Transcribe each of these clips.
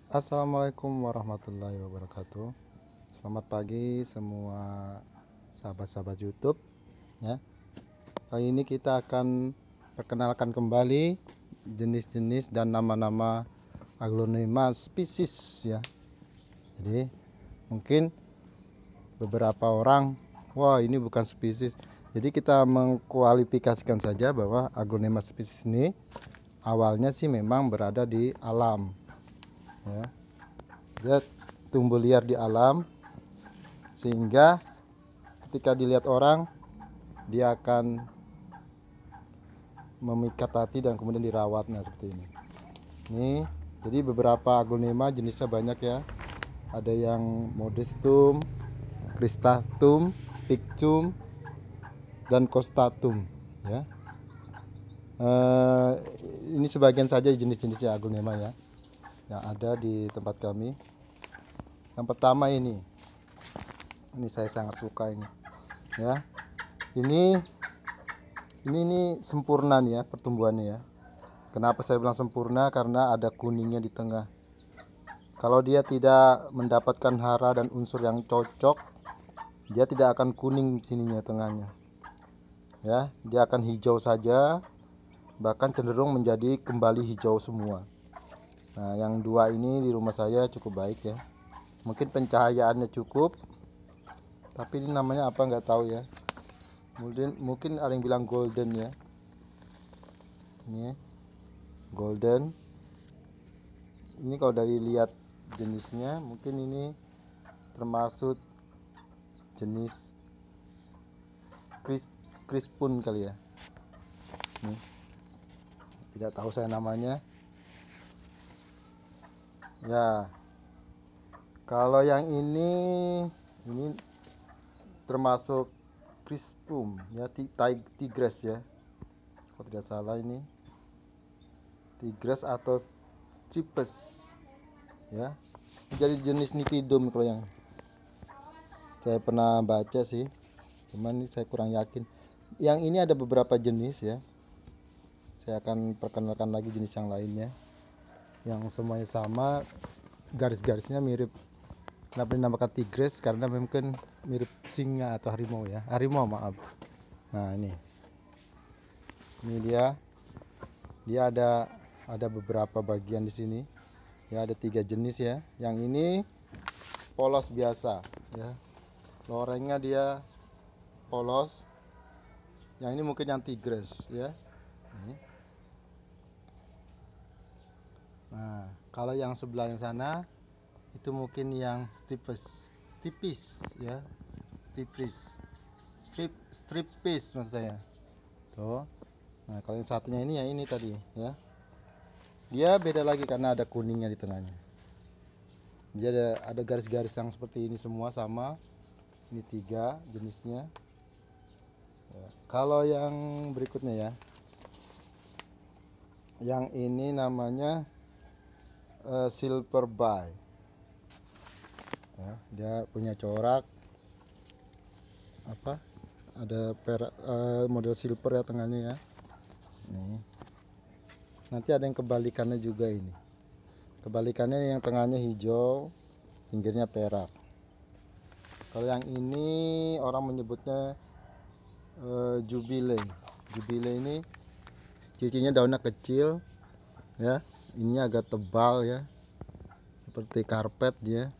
Assalamualaikum warahmatullahi wabarakatuh. Selamat pagi semua sahabat-sahabat YouTube ya. Kali ini kita akan perkenalkan kembali jenis-jenis dan nama-nama aglonema spesies ya. Jadi mungkin beberapa orang, wah ini bukan spesies. Jadi kita mengkualifikasikan saja bahwa aglonema spesies ini awalnya sih memang berada di alam ya. Dia tumbuh liar di alam, sehingga ketika dilihat orang dia akan memikat hati dan kemudian dirawatnya seperti ini. Jadi beberapa aglonema jenisnya banyak ya. Ada yang modestum, cristatum, pictum, dan costatum ya. Ini sebagian saja jenis-jenisnya aglonema ya yang ada di tempat kami. Yang pertama ini saya sangat suka ini ya. Ini sempurna nih ya pertumbuhannya ya. Kenapa saya bilang sempurna? Karena ada kuningnya di tengah. Kalau dia tidak mendapatkan hara dan unsur yang cocok, dia tidak akan kuning sininya tengahnya ya. Dia akan hijau saja, bahkan cenderung menjadi kembali hijau semua. Nah, yang dua ini di rumah saya cukup baik ya. Mungkin pencahayaannya cukup, tapi ini namanya apa nggak tahu ya. Mungkin ada yang bilang golden ya. Ini golden. Ini kalau dari lihat jenisnya, mungkin ini termasuk jenis crispun kali ya. Nih, tidak tahu saya namanya. Ya, kalau yang ini termasuk crispum ya, tigres ya. Kalau tidak salah ini tigres atau cipes ya. Jadi jenis nitidum kalau yang saya pernah baca sih, cuman ini saya kurang yakin. Yang ini ada beberapa jenis ya. Saya akan perkenalkan lagi jenis yang lainnya yang semuanya sama, garis-garisnya mirip. Kenapa dinamakan tigres? Karena mungkin mirip singa atau harimau ya. Harimau, maaf. Nah, ini dia ada beberapa bagian di sini ya. Ada 3 jenis ya. Yang ini polos biasa ya, lorengnya dia polos. Yang ini mungkin yang tigres ya. Nah, kalau yang sebelah yang sana itu mungkin yang stipis ya, stripis maksud saya tuh. Nah, kalau yang satunya ini yang ini tadi ya, dia beda lagi karena ada kuningnya di tengahnya. Jadi ada garis-garis yang seperti ini semua sama. Ini 3 jenisnya ya. Kalau yang berikutnya ya, yang ini namanya silver bay ya. Dia punya corak apa, ada perak, model silver ya tengahnya ya. Nih, nanti ada yang kebalikannya juga. Ini kebalikannya, yang tengahnya hijau, pinggirnya perak. Kalau yang ini orang menyebutnya jubile. Jubile ini cirinya daunnya kecil ya, ininya agak tebal ya, seperti karpet dia.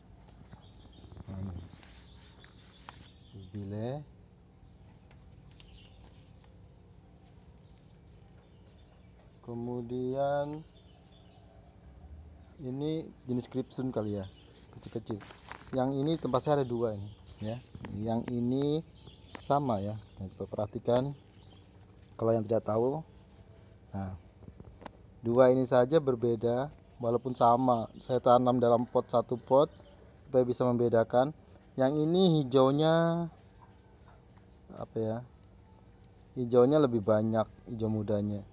Jubile. Kemudian ini jenis Crimson kali ya, kecil-kecil. Yang ini tempat saya ada 2 ini ya. Yang ini sama ya. Nah, coba perhatikan kalau yang tidak tahu. Nah, 2 ini saja berbeda walaupun sama. Saya tanam dalam pot, satu pot, supaya bisa membedakan. Yang ini hijaunya apa ya? Hijaunya lebih banyak, hijau mudanya.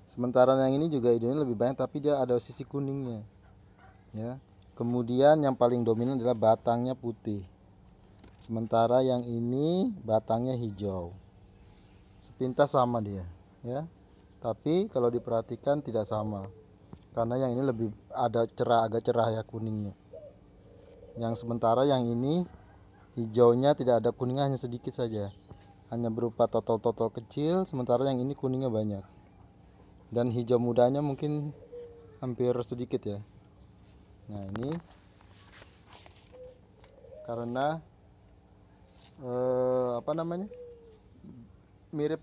Sementara yang ini juga hijaunya lebih banyak, tapi dia ada sisi kuningnya ya. Kemudian yang paling dominan adalah batangnya putih, sementara yang ini batangnya hijau. Sepintas sama dia ya, tapi kalau diperhatikan tidak sama. karena yang ini lebih ada agak cerah ya kuningnya. Yang sementara yang ini hijaunya tidak ada kuningnya, hanya sedikit saja, hanya berupa totol-totol kecil, sementara yang ini kuningnya banyak. Dan hijau mudanya mungkin hampir sedikit ya. Nah ini karena mirip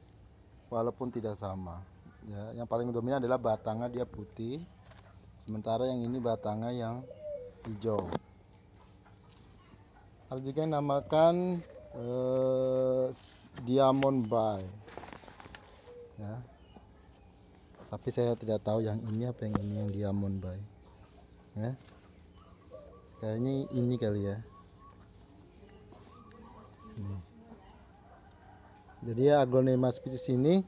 walaupun tidak sama ya. Yang paling dominan adalah batangnya, dia putih, sementara yang ini batangnya yang hijau. Ada juga yang namakan diamond bay ya, tapi saya tidak tahu yang ini apa yang ini yang diamond bay ya. Kayaknya ini kali ya. Jadi aglonema spesies ini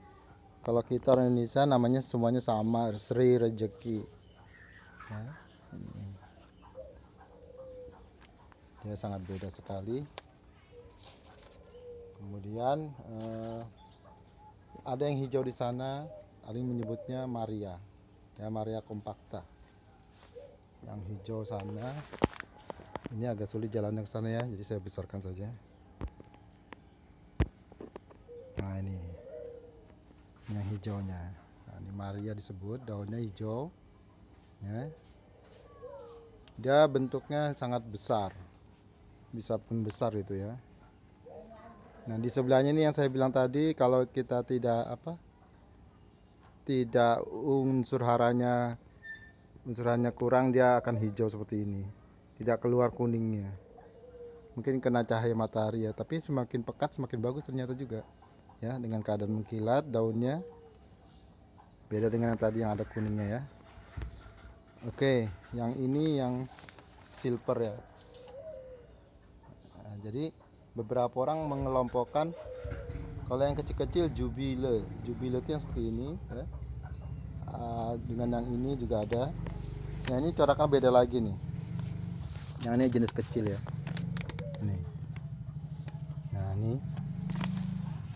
kalau kita orang Indonesia namanya semuanya sama, Sri Rejeki ya. Dia sangat beda sekali. Kemudian ada yang hijau di sana, ada yang menyebutnya Maria ya, Maria compacta. Yang hijau sana, ini agak sulit jalannya ke sana ya, jadi saya besarkan saja. Nah ini yang hijaunya. Nah, ini Maria disebut, daunnya hijau ya. Dia bentuknya sangat besar, bisa pun besar itu ya. Nah di sebelahnya ini yang saya bilang tadi, kalau kita tidak unsur haranya kurang, dia akan hijau seperti ini, tidak keluar kuningnya. Mungkin kena cahaya matahari ya, tapi semakin pekat semakin bagus ternyata juga ya, dengan keadaan mengkilat daunnya. Beda dengan yang tadi yang ada kuningnya ya. Oke, yang ini yang silver ya. Nah, jadi beberapa orang mengelompokkan, kalau yang kecil-kecil jubile itu yang seperti ini ya. Dengan yang ini juga ada. Nah ini coraknya beda lagi nih. Yang ini jenis kecil ya. Nih. Nah ini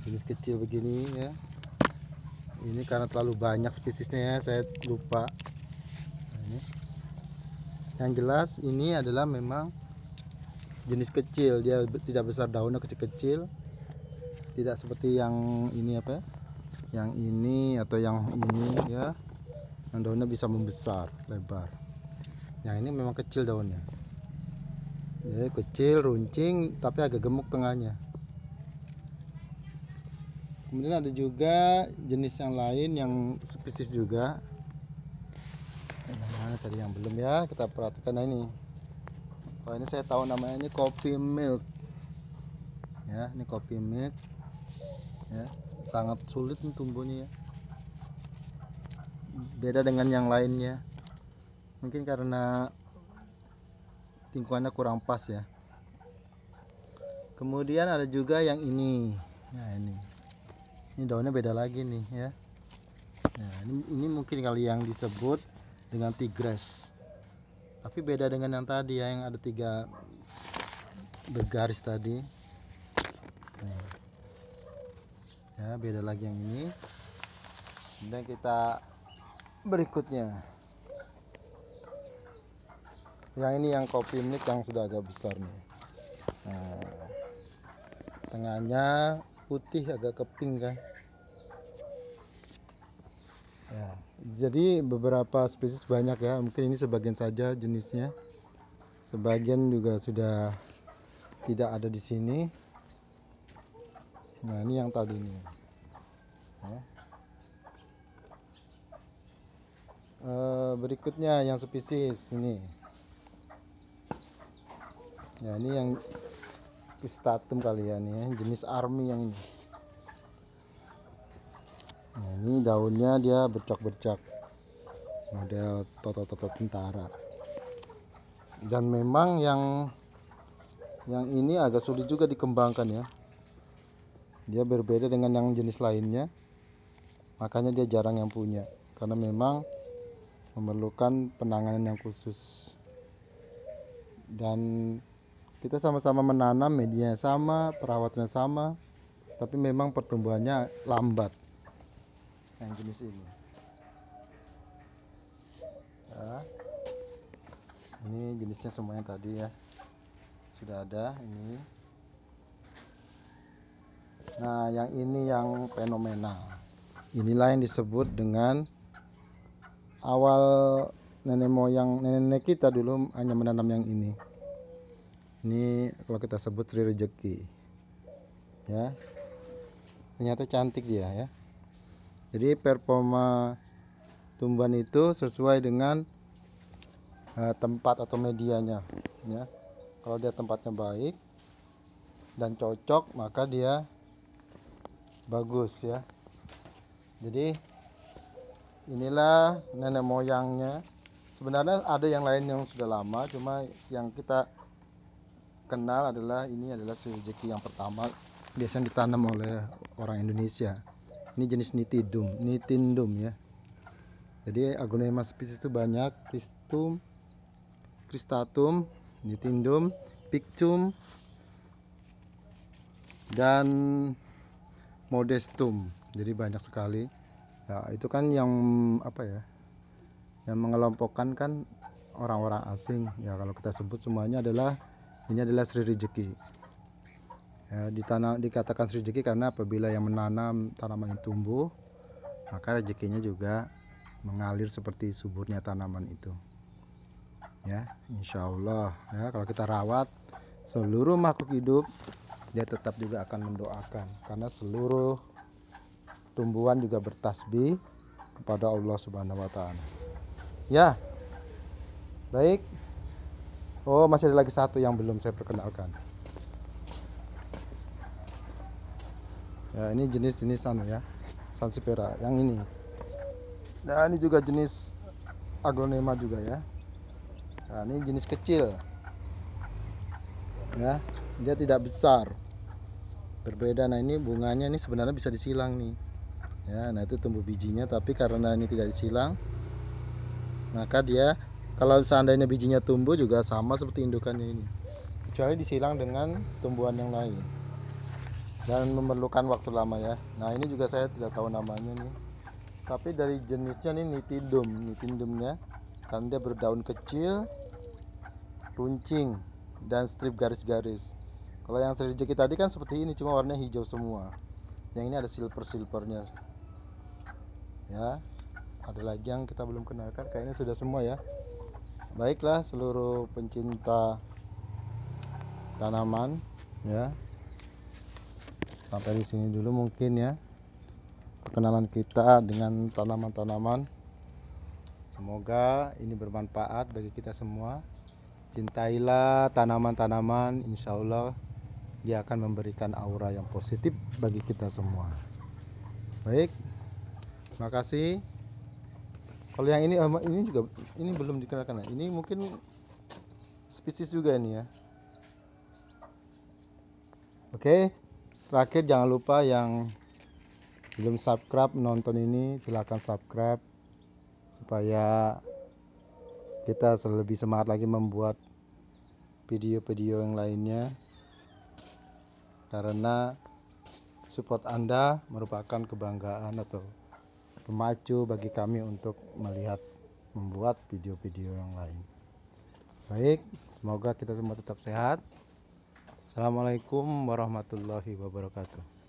jenis kecil begini ya. Ini karena terlalu banyak spesiesnya ya, saya lupa. Nah, ini. Yang jelas ini adalah memang jenis kecil, dia tidak besar daunnya, kecil-kecil, tidak seperti yang ini yang ini atau yang ini ya, yang daunnya bisa membesar lebar. Yang ini memang kecil daunnya ya, kecil runcing tapi agak gemuk tengahnya. Kemudian ada juga jenis yang lain yang spesies juga. Nah, tadi yang belum ya, kita perhatikan. Nah ini, oh ini saya tahu namanya, ini coffee milk ya. Ini coffee milk ya, sangat sulit tumbuhnya ya, beda dengan yang lainnya, mungkin karena lingkungannya kurang pas ya. Kemudian ada juga yang ini. Nah ini daunnya beda lagi nih ya. Nah ini mungkin kali yang disebut dengan tigres, tapi beda dengan yang tadi ya, yang ada 3 bergaris tadi. Nah, ya beda lagi yang ini. Dan kita berikutnya, yang ini yang coffee milk yang sudah agak besar nih. Nah, tengahnya putih agak ke pink kan ya. Jadi beberapa spesies banyak ya, mungkin ini sebagian saja jenisnya, sebagian juga sudah tidak ada di sini. Nah ini yang tadi nih ya. Berikutnya yang spesies ini ya, ini yang cristatum kali ya, nih jenis army yang ini. Nah ini daunnya dia bercak-bercak model toto-toto tentara. Dan memang yang ini agak sulit juga dikembangkan ya, dia berbeda dengan yang jenis lainnya, makanya dia jarang yang punya, karena memang memerlukan penanganan yang khusus. Dan kita sama-sama menanam, medianya sama, perawatannya sama, tapi memang pertumbuhannya lambat yang jenis ini. Ya. Ini jenisnya semuanya tadi ya sudah ada ini. Nah, yang ini yang fenomenal. Inilah yang disebut dengan awal nenek moyang nenek kita dulu hanya menanam yang ini. Ini kalau kita sebut Sri Rezeki. Ya. Ternyata cantik dia ya. Jadi performa tumbuhan itu sesuai dengan tempat atau medianya ya. Kalau dia tempatnya baik dan cocok, maka dia bagus ya. Jadi inilah nenek moyangnya. Sebenarnya ada yang lain yang sudah lama, cuma yang kita kenal adalah ini adalah Sri Rezeki yang pertama, biasanya ditanam oleh orang Indonesia. Ini jenis nitindum ya. Jadi aglonema spesies itu banyak, Christum, Cristatum, nitindum, pictum, dan modestum. Jadi banyak sekali. Nah, itu kan yang apa ya? Yang mengelompokkan kan orang-orang asing. Ya kalau kita sebut semuanya adalah ini adalah Sri Rezeki. Ya, dikatakan Sri Rezeki karena apabila yang menanam tanaman itu tumbuh, maka rezekinya juga mengalir seperti suburnya tanaman itu. Ya, insya Allah ya, kalau kita rawat seluruh makhluk hidup, dia tetap juga akan mendoakan karena seluruh tumbuhan juga bertasbih kepada Allah Subhanahu wa taala. Ya. Baik. Oh, masih ada lagi satu yang belum saya perkenalkan. Ya, ini jenis-jenis ya. Sansevieria yang ini. Nah, ini juga jenis aglonema juga ya. Nah, ini jenis kecil. Ya, dia tidak besar. Berbeda. Nah, ini bunganya ini sebenarnya bisa disilang nih. Ya, nah itu tumbuh bijinya, tapi karena ini tidak disilang, maka dia kalau seandainya bijinya tumbuh juga sama seperti indukannya ini. Kecuali disilang dengan tumbuhan yang lain. Dan memerlukan waktu lama ya. Nah, ini juga saya tidak tahu namanya nih. Tapi dari jenisnya nih nitindumnya, karena dia berdaun kecil, runcing, dan strip garis-garis. Kalau yang Sri Rezeki tadi kan seperti ini, cuma warnanya hijau semua. Yang ini ada silver-silvernya. Ya, ada lagi yang kita belum kenalkan, kayaknya sudah semua ya. Baiklah seluruh pencinta tanaman ya. Sampai di sini dulu mungkin ya perkenalan kita dengan tanaman-tanaman. Semoga ini bermanfaat bagi kita semua. Cintailah tanaman-tanaman, insya Allah dia akan memberikan aura yang positif bagi kita semua. Baik, terima kasih. Kalau yang ini juga ini belum dikenalkan. Ini mungkin spesies juga ini ya. Oke, terakhir jangan lupa yang belum subscribe nonton ini silahkan subscribe supaya kita lebih semangat lagi membuat video-video yang lainnya, karena support Anda merupakan kebanggaan atau pemacu bagi kami untuk melihat membuat video-video yang lain. Baik, semoga kita semua tetap sehat. Assalamualaikum warahmatullahi wabarakatuh.